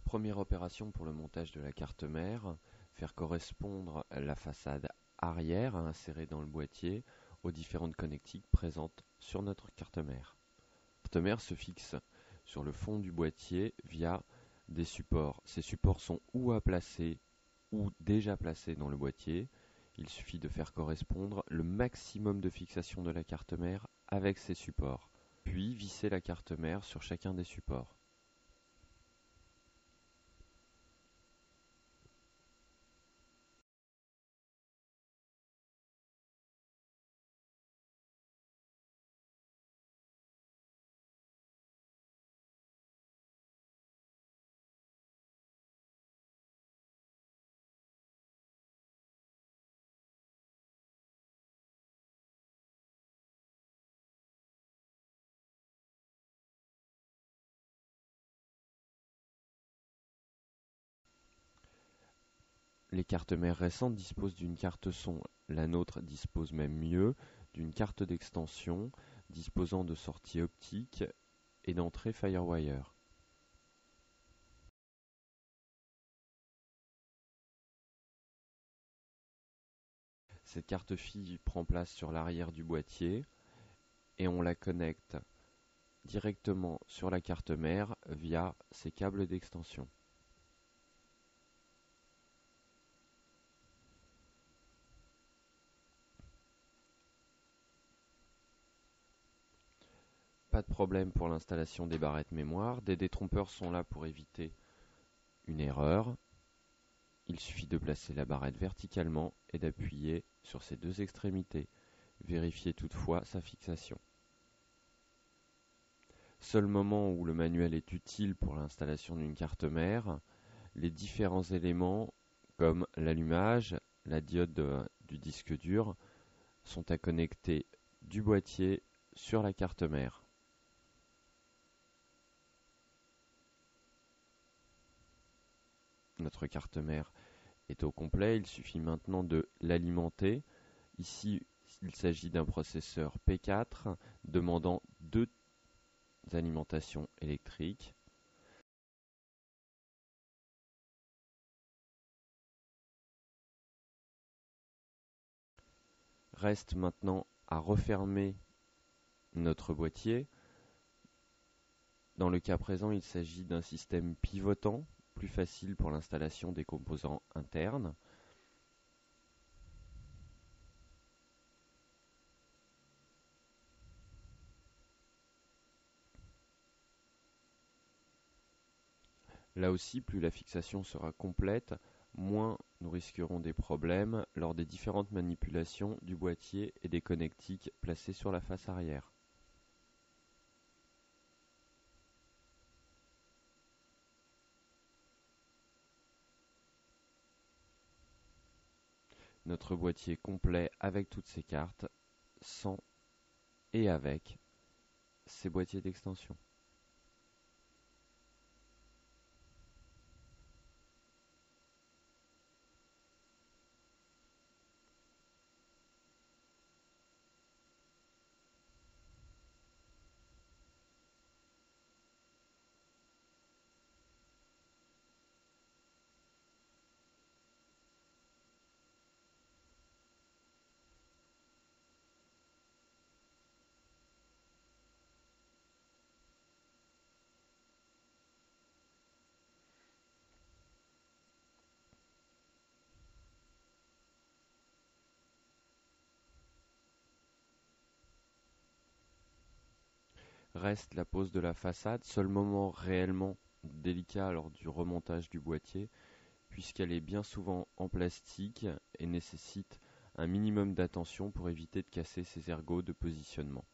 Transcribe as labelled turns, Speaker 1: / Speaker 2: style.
Speaker 1: Première opération pour le montage de la carte mère, faire correspondre la façade arrière à insérer dans le boîtier aux différentes connectiques présentes sur notre carte mère. La carte mère se fixe sur le fond du boîtier via des supports. Ces supports sont ou à placer ou déjà placés dans le boîtier. Il suffit de faire correspondre le maximum de fixation de la carte mère avec ces supports, puis visser la carte mère sur chacun des supports. Les cartes mères récentes disposent d'une carte son. La nôtre dispose même mieux d'une carte d'extension disposant de sorties optiques et d'entrées Firewire. Cette carte fille prend place sur l'arrière du boîtier et on la connecte directement sur la carte mère via ces câbles d'extension. Pas de problème pour l'installation des barrettes mémoire. Des détrompeurs sont là pour éviter une erreur. Il suffit de placer la barrette verticalement et d'appuyer sur ses deux extrémités. Vérifiez toutefois sa fixation. Seul moment où le manuel est utile pour l'installation d'une carte mère, les différents éléments comme l'allumage, la diode du disque dur sont à connecter du boîtier sur la carte mère. Notre carte mère est au complet, il suffit maintenant de l'alimenter. Ici, il s'agit d'un processeur P4 demandant deux alimentations électriques. Reste maintenant à refermer notre boîtier. Dans le cas présent, il s'agit d'un système pivotant, plus facile pour l'installation des composants internes. Là aussi, plus la fixation sera complète, moins nous risquerons des problèmes lors des différentes manipulations du boîtier et des connectiques placées sur la face arrière. Notre boîtier complet avec toutes ses cartes, sans et avec ses boîtiers d'extension. Reste la pose de la façade, seul moment réellement délicat lors du remontage du boîtier, puisqu'elle est bien souvent en plastique et nécessite un minimum d'attention pour éviter de casser ses ergots de positionnement.